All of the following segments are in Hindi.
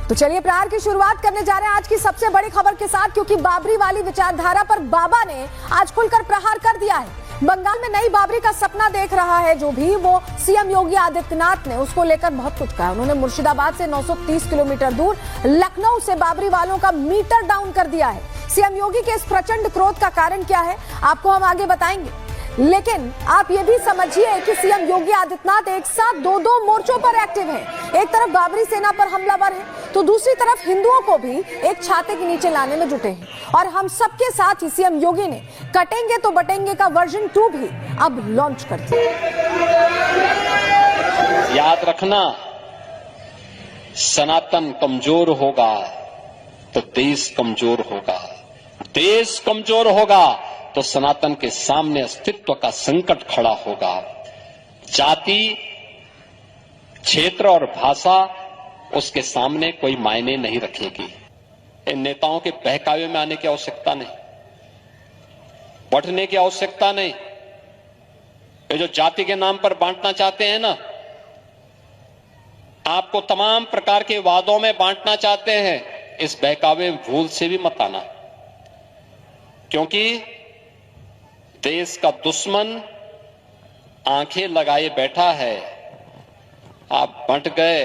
तो चलिए प्रहार की शुरुआत करने जा रहे हैं आज की सबसे बड़ी खबर के साथ, क्योंकि बाबरी वाली विचारधारा पर बाबा ने आज खुलकर प्रहार कर दिया है। बंगाल में नई बाबरी का सपना देख रहा है जो भी वो सीएम योगी आदित्यनाथ ने उसको लेकर बहुत कुछ कहा। उन्होंने मुर्शिदाबाद से 930 किलोमीटर दूर लखनऊ से बाबरी वालों का मीटर डाउन कर दिया है। सीएम योगी के इस प्रचंड क्रोध का कारण क्या है आपको हम आगे बताएंगे, लेकिन आप ये भी समझिए कि सीएम योगी आदित्यनाथ एक साथ दो मोर्चों पर एक्टिव हैं। एक तरफ बाबरी सेना पर हमलावर है तो दूसरी तरफ हिंदुओं को भी एक छाते के नीचे लाने में जुटे हैं। और हम सबके साथ ही सीएम योगी ने कटेंगे तो बटेंगे का वर्जन 2 भी अब लॉन्च कर दिया। याद रखना, सनातन कमजोर होगा तो देश कमजोर होगा, देश कमजोर होगा तो सनातन के सामने अस्तित्व का संकट खड़ा होगा। जाति, क्षेत्र और भाषा उसके सामने कोई मायने नहीं रखेगी। इन नेताओं के बहकावे में आने की आवश्यकता नहीं, बढ़ने की आवश्यकता नहीं। ये जो जाति के नाम पर बांटना चाहते हैं ना, आपको तमाम प्रकार के वादों में बांटना चाहते हैं, इस बहकावे भूल से भी मत आना, क्योंकि देश का दुश्मन आंखें लगाए बैठा है। आप बंट गए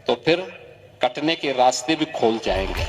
तो फिर कटने के रास्ते भी खोल जाएंगे।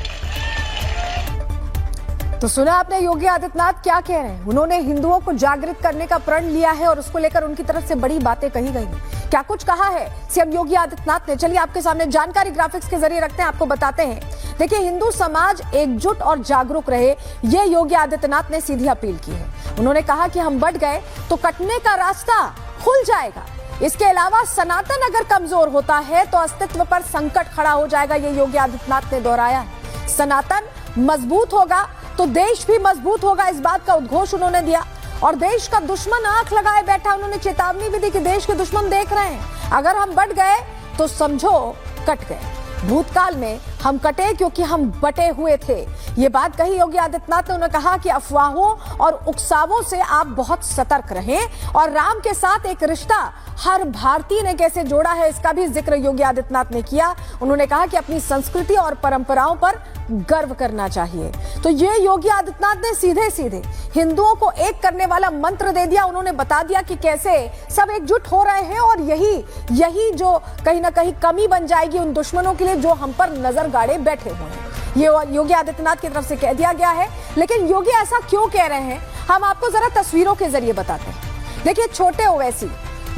तो सुना आपने योगी आदित्यनाथ क्या कह रहे हैं। उन्होंने हिंदुओं को जागृत करने का प्रण लिया है और उसको लेकर उनकी तरफ से बड़ी बातें कही गई हैं। क्या कुछ कहा है सीएम योगी आदित्यनाथ ने, चलिए आपके सामने जानकारी ग्राफिक्स के जरिए रखते हैं, आपको बताते हैं। देखिए, हिंदू समाज एकजुट और जागरूक रहे, ये योगी आदित्यनाथ ने सीधी अपील की है। उन्होंने कहा कि हम बढ़ गए तो कटने का रास्ता खुल जाएगा। इसके अलावा सनातन अगर कमजोर होता है तो अस्तित्व पर संकट खड़ा हो जाएगा, ये योगी आदित्यनाथ ने दोहराया है। सनातन मजबूत होगा तो देश भी मजबूत होगा, इस बात का उद्घोष उन्होंने दिया। और देश का दुश्मन आंख लगाए बैठा, उन्होंने चेतावनी भी दी कि देश के दुश्मन देख रहे हैं, अगर हम बढ़ गए तो समझो कट गए। भूतकाल में हम कटे क्योंकि हम बटे हुए थे, ये बात कही योगी आदित्यनाथ ने। उन्होंने कहा कि अफवाहों और उकसावों से आप बहुत सतर्क रहें और राम के साथ एक रिश्ता हर भारतीय ने कैसे जोड़ा है इसका भी जिक्र योगी आदित्यनाथ ने किया। उन्होंने कहा कि अपनी संस्कृति और परंपराओं पर गर्व करना चाहिए। तो ये योगी आदित्यनाथ ने सीधे सीधे हिंदुओं को एक करने वाला मंत्र दे दिया। उन्होंने बता दिया कि कैसे सब एकजुट हो रहे हैं और यही जो कहीं ना कहीं कमी बन जाएगी उन दुश्मनों के लिए जो हम पर नजर गाड़े बैठे हुए हैं। ये योगी आदित्यनाथ की तरफ से कह दिया गया है। लेकिन योगी ऐसा क्यों कह रहे हैं, हम आपको जरा तस्वीरों के जरिए बताते हैं। देखिए, छोटे ओवैसी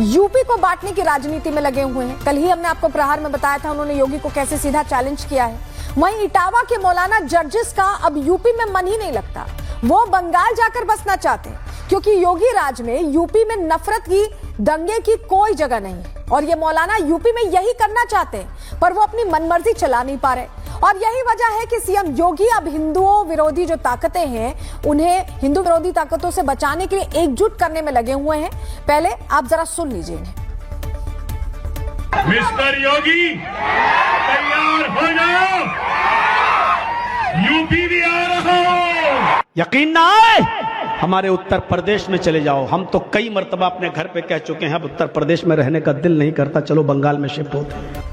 यूपी को बांटने की राजनीति में लगे हुए हैं। कल ही हमने आपको प्रहार में बताया था उन्होंने योगी को कैसे सीधा चैलेंज किया है। वहीं इटावा के मौलाना जर्जिस का अब यूपी में मन ही नहीं लगता, वो बंगाल जाकर बसना चाहते हैं, क्योंकि योगी राज में यूपी में नफरत की, दंगे की कोई जगह नहीं है। और ये मौलाना यूपी में यही करना चाहते हैं, पर वो अपनी मनमर्जी चला नहीं पा रहे। और यही वजह है कि सीएम योगी अब हिंदुओं विरोधी जो ताकतें हैं उन्हें हिंदू विरोधी ताकतों से बचाने के लिए एकजुट करने में लगे हुए हैं। पहले आप जरा सुन लीजिए इन्हें। मिस्टर योगी, तैयार हो जाओ, यूपी भी आ रहा हो। यकीन ना आए, हमारे उत्तर प्रदेश में चले जाओ। हम तो कई मर्तबा अपने घर पे कह चुके हैं, अब उत्तर प्रदेश में रहने का दिल नहीं करता, चलो बंगाल में शिफ्ट होते हैं।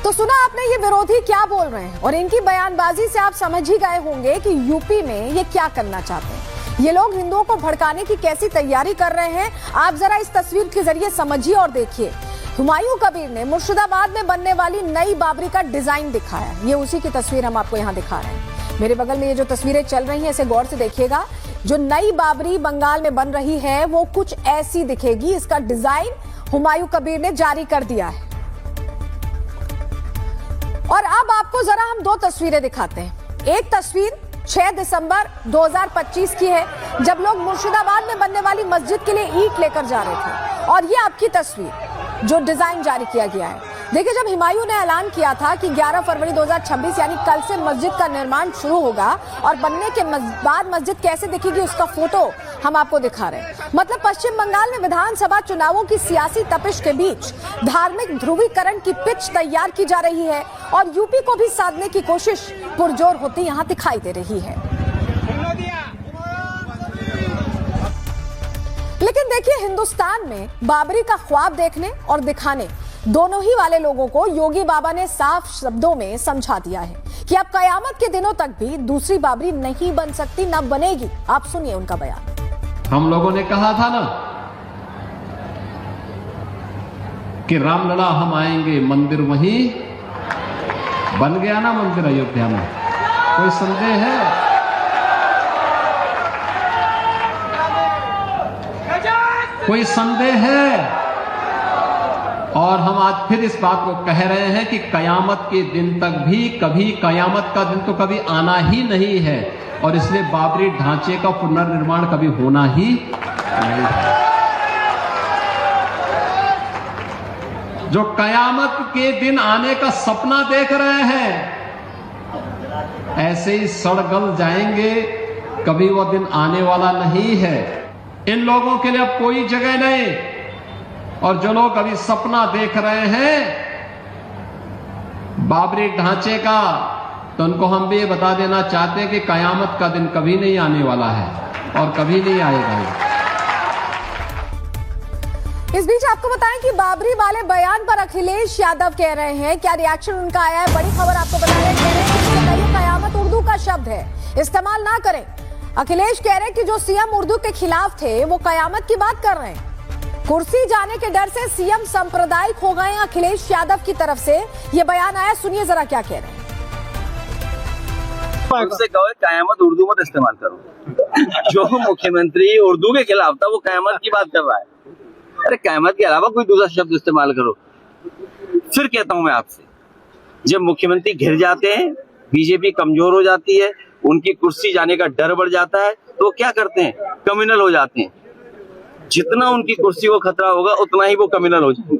तो सुना आपने ये विरोधी क्या बोल रहे हैं, और इनकी बयानबाजी से आप समझ ही गए होंगे कि यूपी में ये क्या करना चाहते हैं। ये लोग हिंदुओं को भड़काने की कैसी तैयारी कर रहे हैं, आप जरा इस तस्वीर के जरिए समझिए और देखिए। हुमायूं कबीर ने मुर्शिदाबाद में बनने वाली नई बाबरी का डिजाइन दिखाया, ये उसी की तस्वीर हम आपको यहाँ दिखा रहे हैं। मेरे बगल में ये जो तस्वीरें चल रही हैं इसे गौर से देखिएगा। जो नई बाबरी बंगाल में बन रही है वो कुछ ऐसी दिखेगी। इसका डिजाइन हुमायूं कबीर ने जारी कर दिया है। और अब आपको जरा हम दो तस्वीरें दिखाते हैं। एक तस्वीर 6 दिसंबर 2025 की है, जब लोग मुर्शिदाबाद में बनने वाली मस्जिद के लिए ईंट लेकर जा रहे थे। और ये आपकी तस्वीर जो डिजाइन जारी किया गया है। देखिए, जब हुमायूं ने ऐलान किया था कि 11 फरवरी 2026 यानी कल से मस्जिद का निर्माण शुरू होगा और बनने के बाद मस्जिद कैसे दिखेगी उसका फोटो हम आपको दिखा रहे हैं। मतलब पश्चिम बंगाल में विधानसभा चुनावों की सियासी तपिश के बीच धार्मिक ध्रुवीकरण की पिच तैयार की जा रही है और यूपी को भी साधने की कोशिश पुरजोर होती यहां दिखाई दे रही है। लेकिन देखिए, हिंदुस्तान में बाबरी का ख्वाब देखने और दिखाने दोनों ही वाले लोगों को योगी बाबा ने साफ शब्दों में समझा दिया है कि अब कयामत के दिनों तक भी दूसरी बाबरी नहीं बन सकती, न बनेगी। आप सुनिए उनका बयान। हम लोगों ने कहा था ना कि रामलला हम आएंगे, मंदिर वहीं बन गया ना, मंदिर अयोध्या में। कोई संदेह है? कोई संदेह है? और हम आज फिर इस बात को कह रहे हैं कि कयामत के दिन तक भी कभी, कयामत का दिन तो कभी आना ही नहीं है, और इसलिए बाबरी ढांचे का पुनर्निर्माण कभी होना ही नहीं है। जो कयामत के दिन आने का सपना देख रहे हैं, ऐसे ही सड़गल जाएंगे, कभी वो दिन आने वाला नहीं है। इन लोगों के लिए अब कोई जगह नहीं। और जो लोग अभी सपना देख रहे हैं बाबरी ढांचे का, तो उनको हम भी ये बता देना चाहते हैं कि कयामत का दिन कभी नहीं आने वाला है और कभी नहीं आएगा। इस बीच आपको बताएं कि बाबरी वाले बयान पर अखिलेश यादव कह रहे हैं, क्या रिएक्शन उनका आया है, बड़ी खबर आपको बता रहे हैं। कयामत उर्दू का शब्द है, इस्तेमाल ना करें। अखिलेश कह रहे हैं कि जो सीएम उर्दू के खिलाफ थे वो कयामत की बात कर रहे हैं। कुर्सी जाने के डर से सीएम सांप्रदायिक हो गए। अखिलेश यादव की तरफ से ये बयान आया, सुनिए जरा क्या कह रहे हैं। उनसे कहो कयामत उर्दू मत इस्तेमाल करो। जो मुख्यमंत्री उर्दू के खिलाफ था वो कयामत की बात कर रहा है। अरे कयामत के अलावा कोई दूसरा शब्द इस्तेमाल करो। फिर कहता हूं मैं आपसे, जब मुख्यमंत्री घिर जाते हैं, बीजेपी कमजोर हो जाती है, उनकी कुर्सी जाने का डर बढ़ जाता है, तो क्या करते हैं? कम्युनल हो जाते हैं। जितना उनकी कुर्सी को खतरा होगा उतना ही वो कम्युनल हो जाएंगे।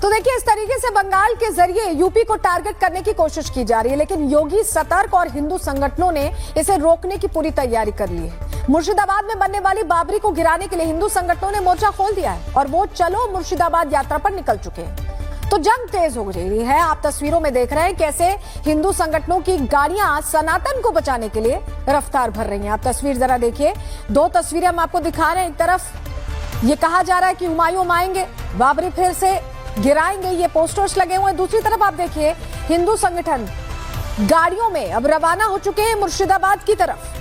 तो देखिए, इस तरीके से बंगाल के जरिए यूपी को टारगेट करने की कोशिश की जा रही है, लेकिन योगी सतर्क और हिंदू संगठनों ने इसे रोकने की पूरी तैयारी कर ली है। मुर्शिदाबाद में बनने वाली बाबरी को गिराने के लिए हिंदू संगठनों ने मोर्चा खोल दिया है और वो चलो मुर्शिदाबाद यात्रा पर निकल चुके हैं। तो जंग तेज हो रही है। आप तस्वीरों में देख रहे हैं कैसे हिंदू संगठनों की गाड़ियां सनातन को बचाने के लिए रफ्तार भर रही हैं। आप तस्वीर जरा देखिए, दो तस्वीरें हम आपको दिखा रहे हैं। एक तरफ ये कहा जा रहा है कि हुमायूं आएंगे, बाबरी फिर से गिराएंगे, ये पोस्टर्स लगे हुए हैं। दूसरी तरफ आप देखिए, हिंदू संगठन गाड़ियों में अब रवाना हो चुके हैं मुर्शिदाबाद की तरफ।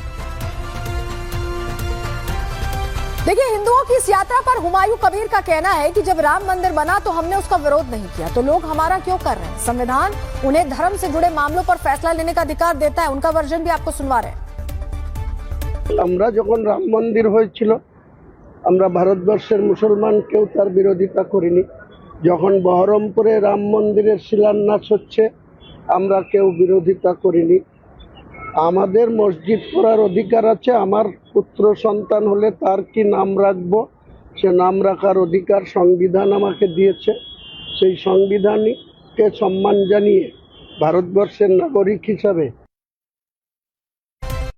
देखिए, हिंदुओं की इस यात्रा पर हुमायूं कबीर का कहना है कि जब राम मंदिर बना तो हमने उसका विरोध नहीं किया, तो लोग हमारा क्यों कर रहे हैं? संविधान उन्हें धर्म से जुड़े मामलों पर फैसला लेने का अधिकार देता है। उनका वर्जन भी आपको सुनवा रहे हैं। আমরা যখন রাম মন্দির হয়েছিল, আমরা ভারতবর্ষের মুসলমান কেউ তার বিরোধিতা করিনি। যখন বহরমপুরে রাম মন্দিরের শিলান্যাস হচ্ছে, আমরা কেউ বিরোধিতা করিনি। আমাদের মসজিদ করার অধিকার আছে। আমার পুত্র সন্তান হলে তার কি নাম রাখবো সে নাম রাখার অধিকার সংবিধান আমাকে দিয়েছে। সেই সংবিধানকে সম্মান জানিয়ে ভারতবর্ষের নাগরিক হিসাবে